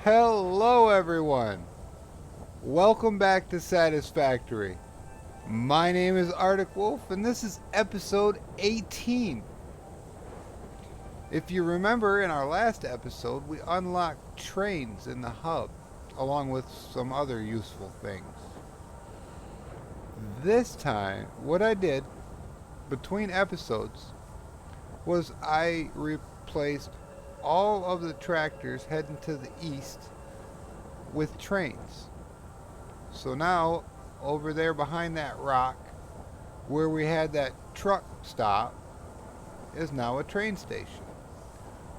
Hello everyone! Welcome back to Satisfactory. My name is Arctic Wolf and this is episode 18. If you remember, in our last episode we unlocked trains in the hub along with some other useful things. This time what I did between episodes was I replaced all of the tractors heading to the east with trains. So now over there behind that rock where we had that truck stop is now a train station.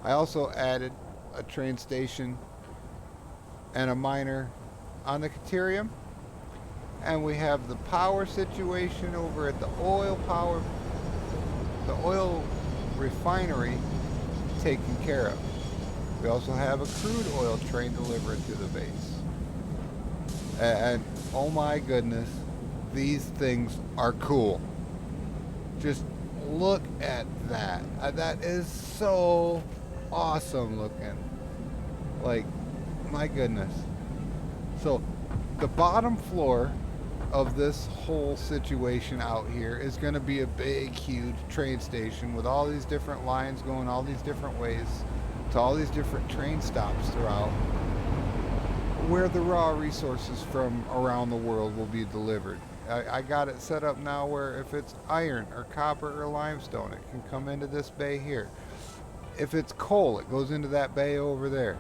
I also added a train station and a miner on the Caterium, and we have the power situation over at the oil refinery taken care of. We also have a crude oil train delivered to the base. And oh my goodness, these things are cool. Just look at that. That is so awesome looking. Like, my goodness. So, the bottom floor of this whole situation out here is going to be a big, huge train station with all these different lines going all these different ways to all these different train stops throughout, where the raw resources from around the world will be delivered. I got it set up now where if it's iron or copper or limestone, it can come into this bay here. If it's coal, it goes into that bay over there.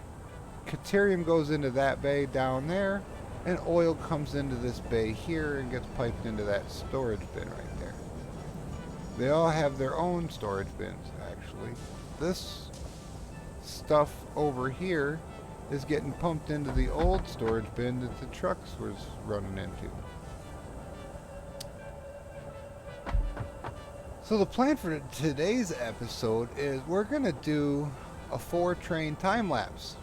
Caterium goes into that bay down there, and oil comes into this bay here and gets piped into that storage bin right there. They all have their own storage bins, actually. This stuff over here is getting pumped into the old storage bin that the trucks was running into. So the plan for today's episode is we're going to do a 4-train time lapse.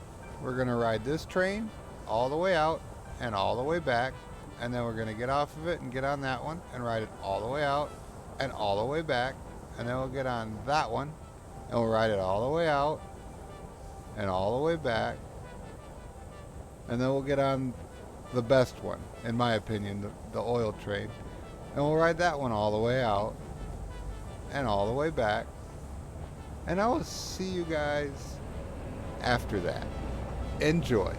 We're going to ride this train all the way out and all the way back, and then we're going to get off of it and get on that one and ride it all the way out and all the way back, and then we'll get on that one and we'll ride it all the way out and all the way back, and then we'll get on the best one, in my opinion, the oil train, and we'll ride that one all the way out and all the way back, and I will see you guys after that. Enjoy.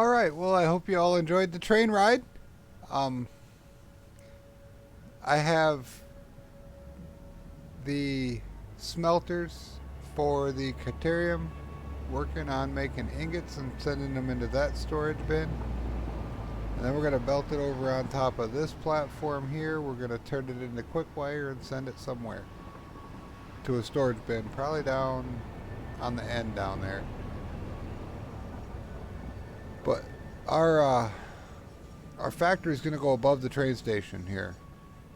Alright, well, I hope you all enjoyed the train ride. Um, I have the smelters for the Caterium working on making ingots and sending them into that storage bin. And then we're going to belt it over on top of this platform here. We're going to turn it into quick wire and send it somewhere to a storage bin, probably down on the end down there. But our factory is going to go above the train station here.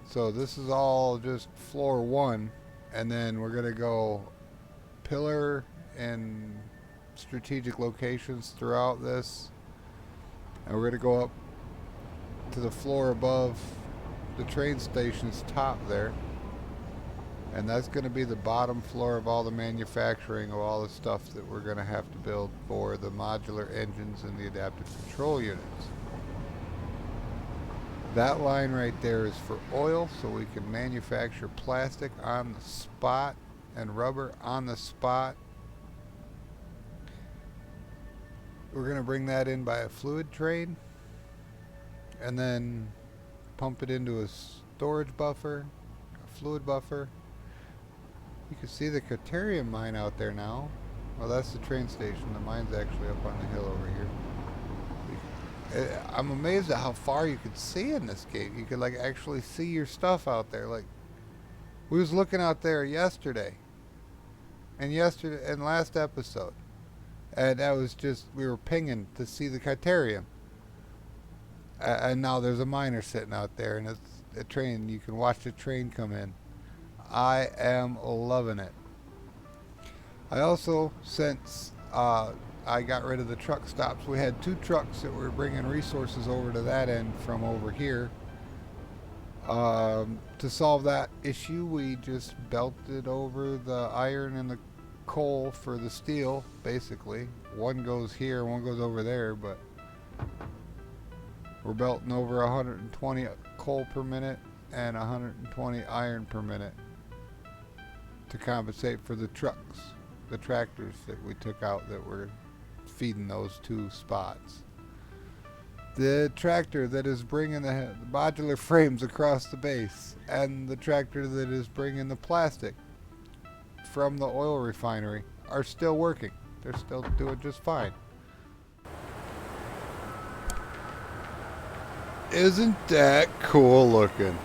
So this is all just floor one, and then we're going to go pillar and strategic locations throughout this. And we're going to go up to the floor above the train station's top there. And that's going to be the bottom floor of all the manufacturing of all the stuff that we're going to have to build for the modular engines and the adaptive control units. That line right there is for oil, so we can manufacture plastic on the spot and rubber on the spot. We're going to bring that in by a fluid train and then pump it into a storage buffer, a fluid buffer. You can see the Caterium mine out there now. Well, that's the train station. The mine's actually up on the hill over here. I'm amazed at how far you could see in this game. You could like actually see your stuff out there. Like, we was looking out there yesterday and last episode, and that was just, we were pinging to see the Caterium, and now there's a miner sitting out there, and it's a train. You can watch the train come in. I am loving it. I also, since I got rid of the truck stops, we had 2 trucks that were bringing resources over to that end from over here. To solve that issue, we just belted over the iron and the coal for the steel, basically. One goes here, one goes over there, but we're belting over 120 coal per minute and 120 iron per minute to compensate for the trucks, the tractors that we took out that were feeding those 2 spots. The tractor that is bringing the modular frames across the base, and the tractor that is bringing the plastic from the oil refinery are still working. They're still doing just fine. Isn't that cool looking?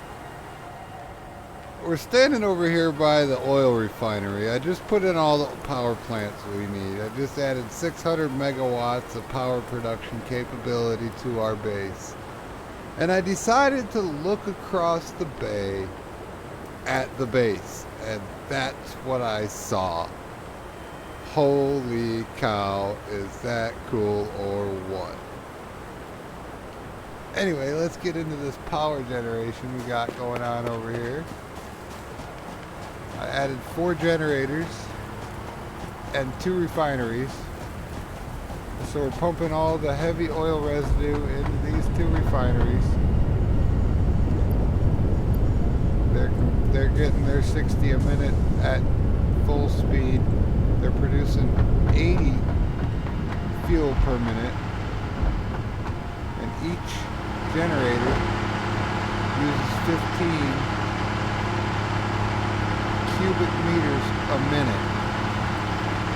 We're standing over here by the oil refinery. I just put in all the power plants we need. I just added 600 megawatts of power production capability to our base. And I decided to look across the bay at the base. And that's what I saw. Holy cow, is that cool or what? Anyway, let's get into this power generation we got going on over here. I added 4 generators and 2 refineries. So we're pumping all the heavy oil residue into these 2 refineries. They're getting their 60 a minute at full speed. They're producing 80 fuel per minute. And each generator uses 15 cubic meters a minute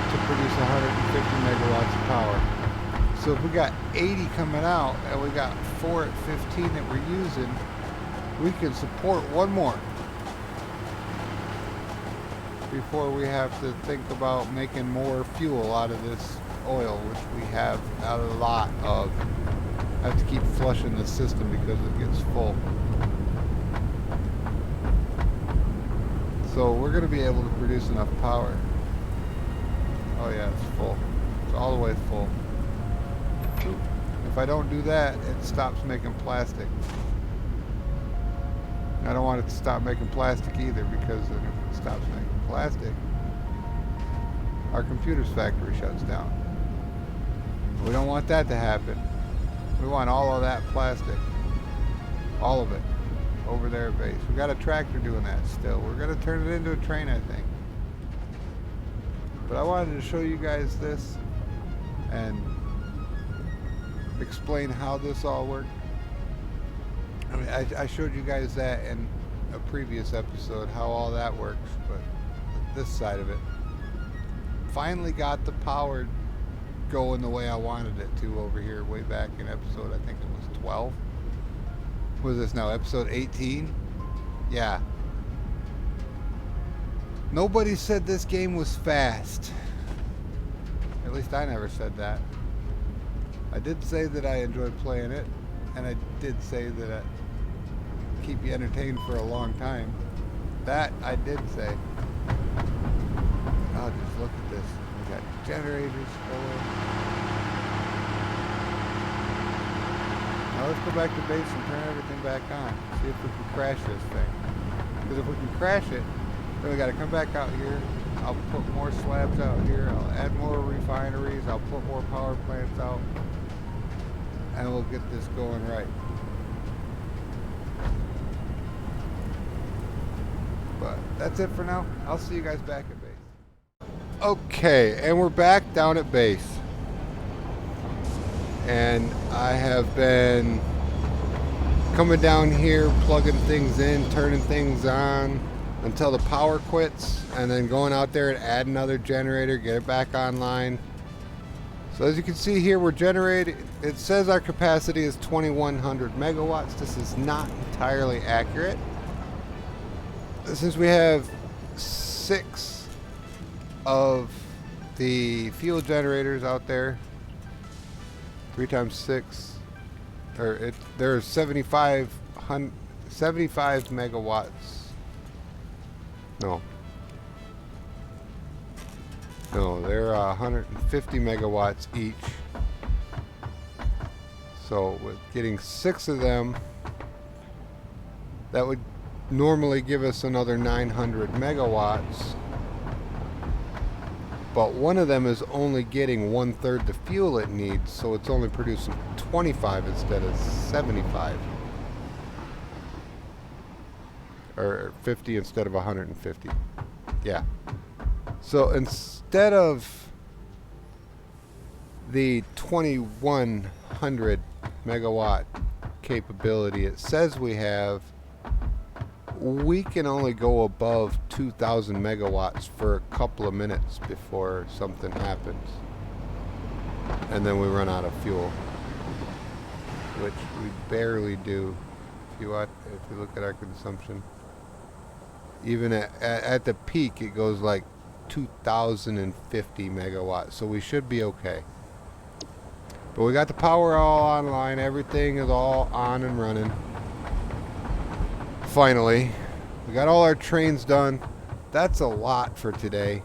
to produce 150 megawatts of power. So if we got 80 coming out and we got 4 at 15 that we're using, we can support one more before we have to think about making more fuel out of this oil, which we have a lot of. I have to keep flushing the system because it gets full. So we're going to be able to produce enough power. Oh yeah, it's full. It's all the way full. If I don't do that, it stops making plastic. I don't want it to stop making plastic either, because then if it stops making plastic, our computer's factory shuts down. We don't want that to happen. We want all of that plastic. All of it. Over there at base. We got a tractor doing that still. We're going to turn it into a train, I think. But I wanted to show you guys this and explain how this all worked? I mean, I showed you guys that in a previous episode, how all that works, but this side of it. Finally got the power going the way I wanted it to over here way back in episode, I think it was 12. What is this now, episode 18? Yeah. Nobody said this game was fast. At least I never said that. I did say that I enjoyed playing it, and I did say that it keep you entertained for a long time. That I did say. Oh, just look at this. We got generators going. Now let's go back to base and turn everything back on. See if we can crash this thing. Because if we can crash it, then we got to come back out here. I'll put more slabs out here. I'll add more refineries. I'll put more power plants out. And we'll get this going right. But that's it for now. I'll see you guys back at base. Okay, and we're back down at base. And I have been coming down here, plugging things in, turning things on until the power quits, and then going out there and add another generator, get it back online. So as you can see here, we're generating, it says our capacity is 2100 megawatts. This is not entirely accurate. Since we have 6 of the fuel generators out there, 3 times 6, there's 75 megawatts. No, they're 150 megawatts each. So with getting 6 of them, that would normally give us another 900 megawatts. But one of them is only getting 1/3 the fuel it needs, so it's only producing 25 instead of 75. Or 50 instead of 150. Yeah. So instead of the 2100 megawatt capability it says we have, we can only go above 2000 megawatts for a couple of minutes before something happens. And then we run out of fuel, which we barely do. If you look at our consumption, even at the peak, it goes like 2050 megawatts, so we should be okay. But we got the power all online, everything is all on and running. Finally, we got all our trains done. That's a lot for today.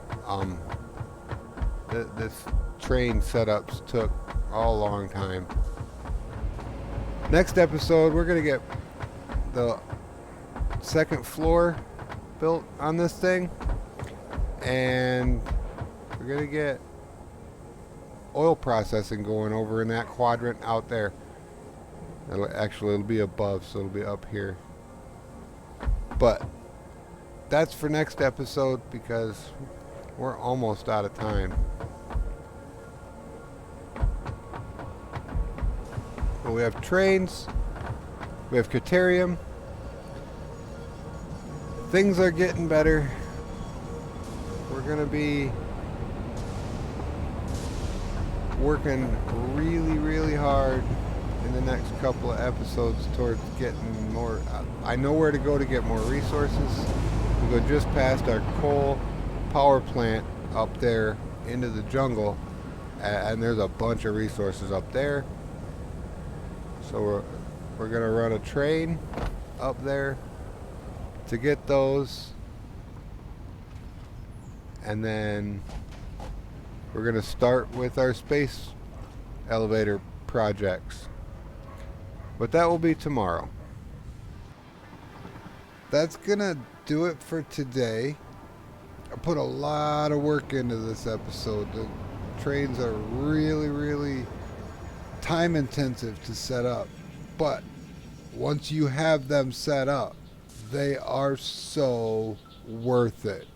This train setups took a long time. Next episode, we're gonna get the second floor built on this thing, and we're gonna get oil processing going over in that quadrant out there. It'll be above, so it'll be up here. But that's for next episode because we're almost out of time. But we have trains, we have Caterium. Things are getting better. We're going to be working really, really hard in the next couple of episodes towards getting more. I know where to go to get more resources. We go just past our coal power plant up there into the jungle, and there's a bunch of resources up there. So we're going to run a train up there to get those, and then we're going to start with our space elevator projects, but that will be tomorrow. That's gonna do it for today. I put a lot of work into this episode. The trains are really, really time intensive to set up, but once you have them set up, they are so worth it.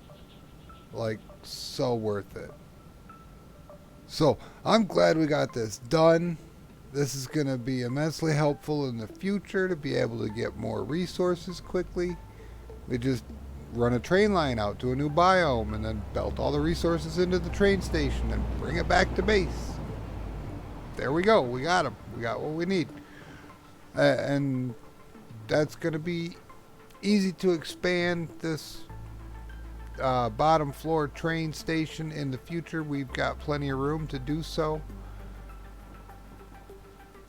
Like, so worth it. So I'm glad we got this done. This is going to be immensely helpful in the future to be able to get more resources quickly. We just run a train line out to a new biome and then belt all the resources into the train station and bring it back to base. There we go. We got them. We got what we need. And that's going to be easy to expand this bottom floor train station in the future. We've got plenty of room to do so.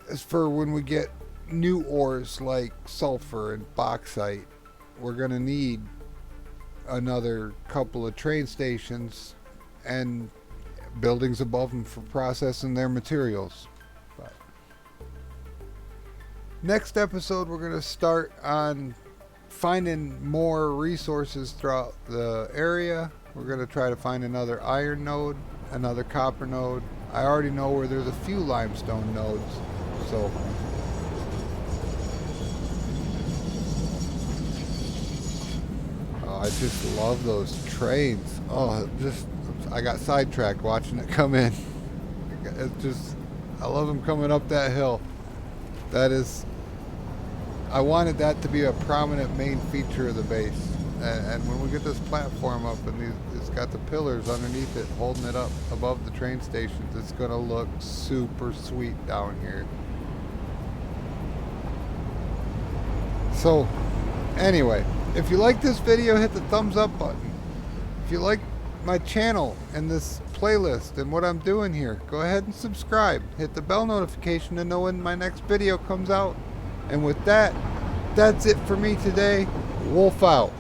As for when we get new ores like sulfur and bauxite, we're going to need another couple of train stations and buildings above them for processing their materials. But next episode, we're going to start on finding more resources throughout the area. We're going to try to find another iron node, another copper node. I already know where there's a few limestone nodes. So I just love those trains. I got sidetracked watching it come in. I love them coming up that hill. I wanted that to be a prominent main feature of the base. And when we get this platform up and it's got the pillars underneath it holding it up above the train stations, it's going to look super sweet down here. So, anyway, if you like this video, hit the thumbs up button. If you like my channel and this playlist and what I'm doing here, go ahead and subscribe. Hit the bell notification to know when my next video comes out. And with that, that's it for me today. Wolf out.